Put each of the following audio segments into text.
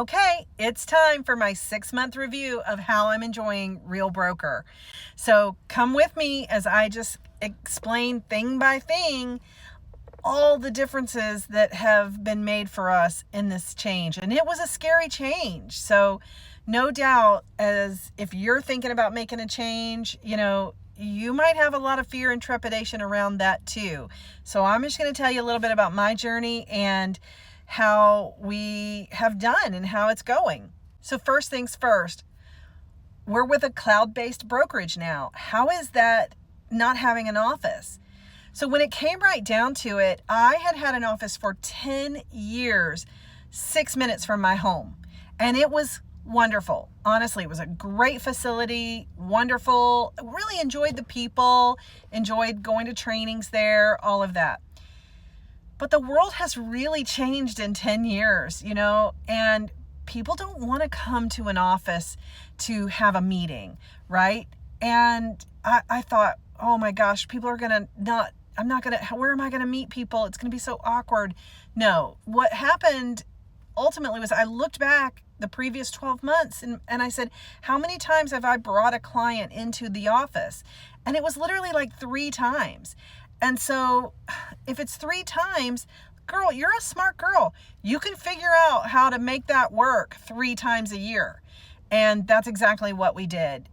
Okay, it's time for my 6-month review of how I'm enjoying Real Broker. So come with me as I just explain thing by thing all the differences that have been made for us in this change. And it was a scary change. So no doubt, as if you're thinking about making a change, you might have a lot of fear and trepidation around that too. So I'm just going to tell you a little bit about my journey and how we have done and how it's going. So first things first, we're with a cloud-based brokerage now. How is that not having an office? So when it came right down to it, I had an office for 10 years, 6 minutes from my home. And it was wonderful. Honestly, it was a great facility, wonderful. Really enjoyed the people, enjoyed going to trainings there, all of that. But the world has really changed in 10 years, and people don't want to come to an office to have a meeting, right? And I thought, oh my gosh, people are going to where am I going to meet people? It's going to be so awkward. No, what happened ultimately was I looked back the previous 12 months and I said, how many times have I brought a client into the office? And it was literally like 3 times. And so if it's 3 times, girl, you're a smart girl. You can figure out how to make that work 3 times a year. And that's exactly what we did.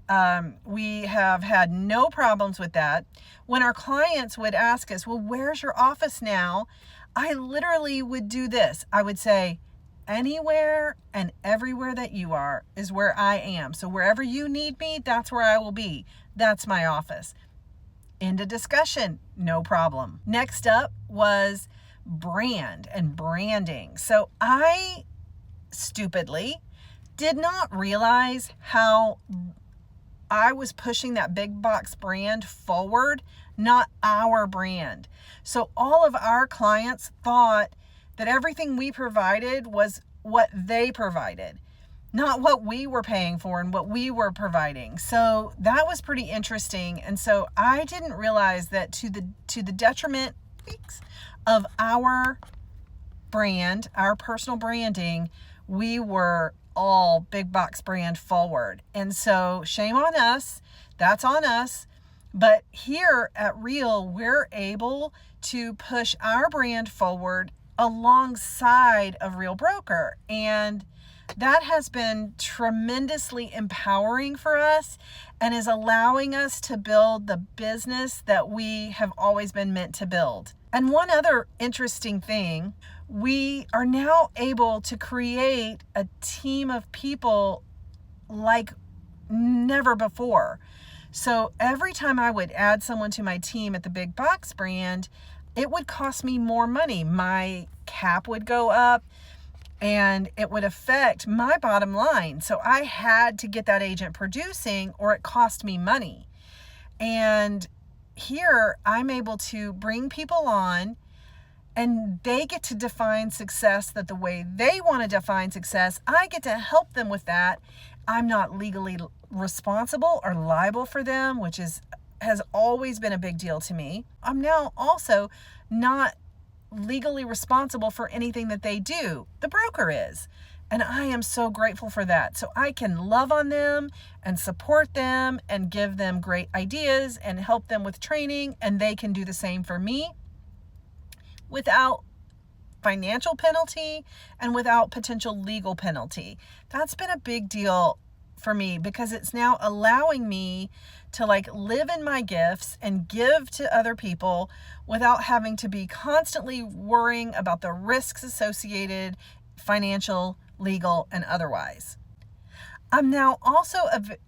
We have had no problems with that. When our clients would ask us, well, where's your office now? I literally would do this. I would say, anywhere and everywhere that you are is where I am. So wherever you need me, that's where I will be. That's my office. End of discussion, no problem. Next up was brand and branding. So I stupidly did not realize how I was pushing that big box brand forward, not our brand. So all of our clients thought that everything we provided was what they provided, not what we were paying for and what we were providing. So that was pretty interesting. And so I didn't realize that to the detriment of our brand, our personal branding, we were all big box brand forward. And so shame on us. That's on us. But here at Real, we're able to push our brand forward alongside of Real Broker. And that has been tremendously empowering for us and is allowing us to build the business that we have always been meant to build. And one other interesting thing, we are now able to create a team of people like never before. So every time I would add someone to my team at the big box brand, it would cost me more money. My cap would go up and it would affect my bottom line. So I had to get that agent producing or it cost me money. And here I'm able to bring people on and they get to define success the way they want to define success. I get to help them with that. I'm not legally responsible or liable for them, which has always been a big deal to me. I'm now also not legally responsible for anything that they do. The broker is. And I am so grateful for that. So I can love on them and support them and give them great ideas and help them with training, and they can do the same for me without financial penalty and without potential legal penalty. That's been a big deal for me because it's now allowing me to live in my gifts and give to other people without having to be constantly worrying about the risks associated, financial, legal, and otherwise. I'm now also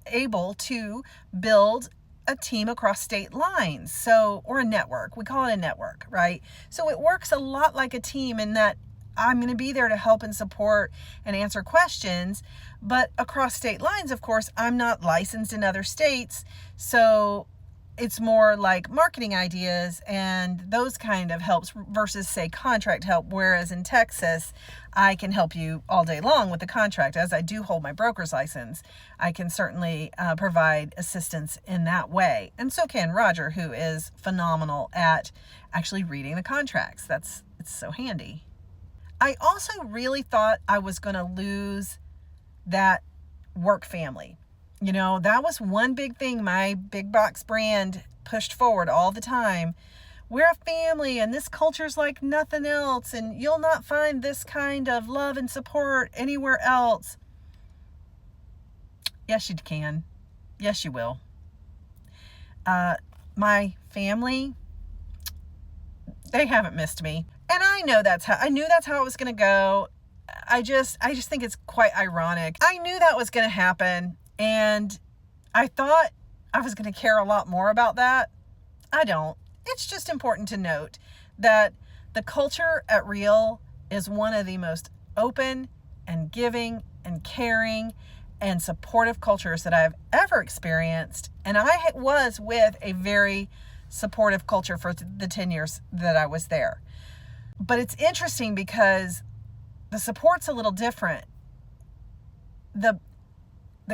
able to build a team across state lines, or a network. We call it a network, right? So it works a lot like a team in that I'm going to be there to help and support and answer questions. But across state lines, of course, I'm not licensed in other states. So it's more like marketing ideas and those kind of helps versus, say, contract help. Whereas in Texas, I can help you all day long with the contract. As I do hold my broker's license, I can certainly provide assistance in that way. And so can Roger, who is phenomenal at actually reading the contracts. It's so handy. I also really thought I was going to lose that work family. That was one big thing my big box brand pushed forward all the time. We're a family and this culture's like nothing else, and you'll not find this kind of love and support anywhere else. Yes, you can. Yes, you will. My family, they haven't missed me. And I knew that's how it was going to go. I just think it's quite ironic. I knew that was going to happen, and I thought I was going to care a lot more about that. I don't. It's just important to note that the culture at Real is one of the most open and giving and caring and supportive cultures that I've ever experienced. And I was with a very supportive culture for the 10 years that I was there. But it's interesting because the support's a little different. The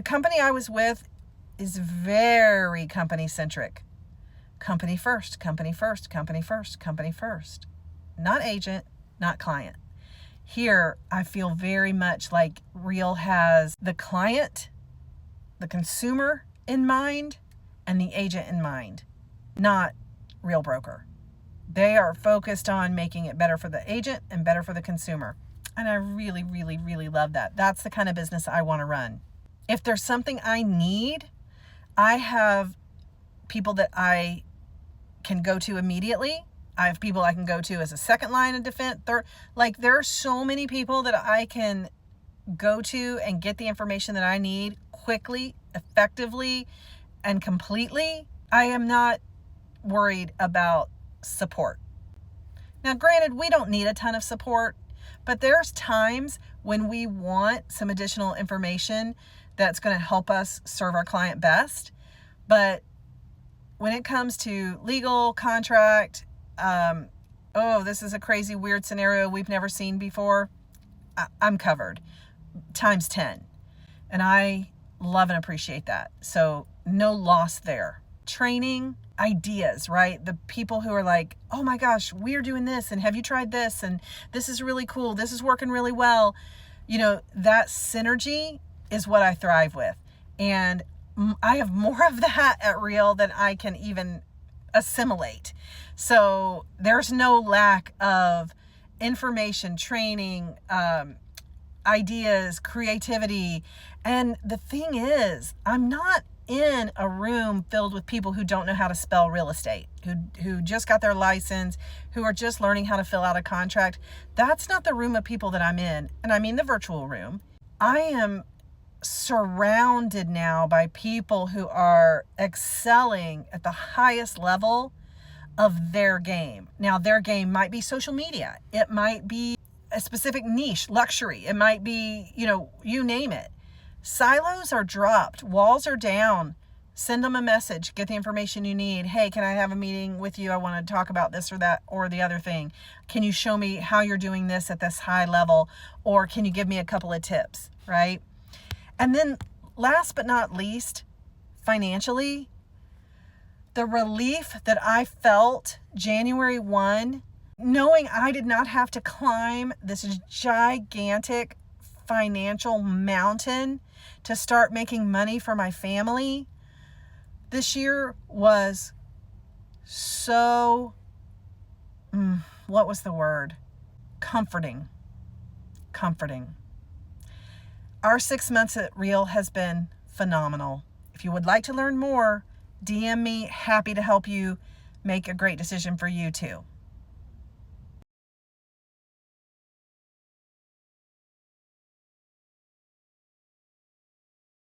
company I was with is very company centric. Company first, company first, company first, company first. Not agent, not client. Here, I feel very much like Real has the client, the consumer in mind, and the agent in mind, not Real Broker. They are focused on making it better for the agent and better for the consumer. And I really, really, really love that. That's the kind of business I want to run. If there's something I need, I have people that I can go to immediately. I have people I can go to as a second line of defense, third. Like, there are so many people that I can go to and get the information that I need quickly, effectively, and completely. I am not worried about support. Now, granted, we don't need a ton of support, but there's times when we want some additional information that's going to help us serve our client best. But when it comes to legal, contract, this is a crazy, weird scenario we've never seen before, I'm covered times 10. And I love and appreciate that. So no loss there. Training, ideas, right? The people who are like, oh my gosh, we're doing this, and have you tried this? And this is really cool. This is working really well. That synergy is what I thrive with. And I have more of that at Real than I can even assimilate. So there's no lack of information, training, ideas, creativity. And the thing is, I'm not in a room filled with people who don't know how to spell real estate, who just got their license, who are just learning how to fill out a contract. That's not the room of people that I'm in. And I mean the virtual room. I am surrounded now by people who are excelling at the highest level of their game. Now, their game might be social media. It might be a specific niche, luxury. It might be, you name it. Silos are dropped. Walls are down. Send them a message. Get the information you need. Hey, can I have a meeting with you? I want to talk about this or that or the other thing. Can you show me how you're doing this at this high level? Or can you give me a couple of tips, right? And then last but not least, financially, the relief that I felt January 1, knowing I did not have to climb this gigantic financial mountain to start making money for my family this year, was so, what was the word? Comforting. Our 6 months at Real has been phenomenal. If you would like to learn more, DM me. Happy to help you make a great decision for you too.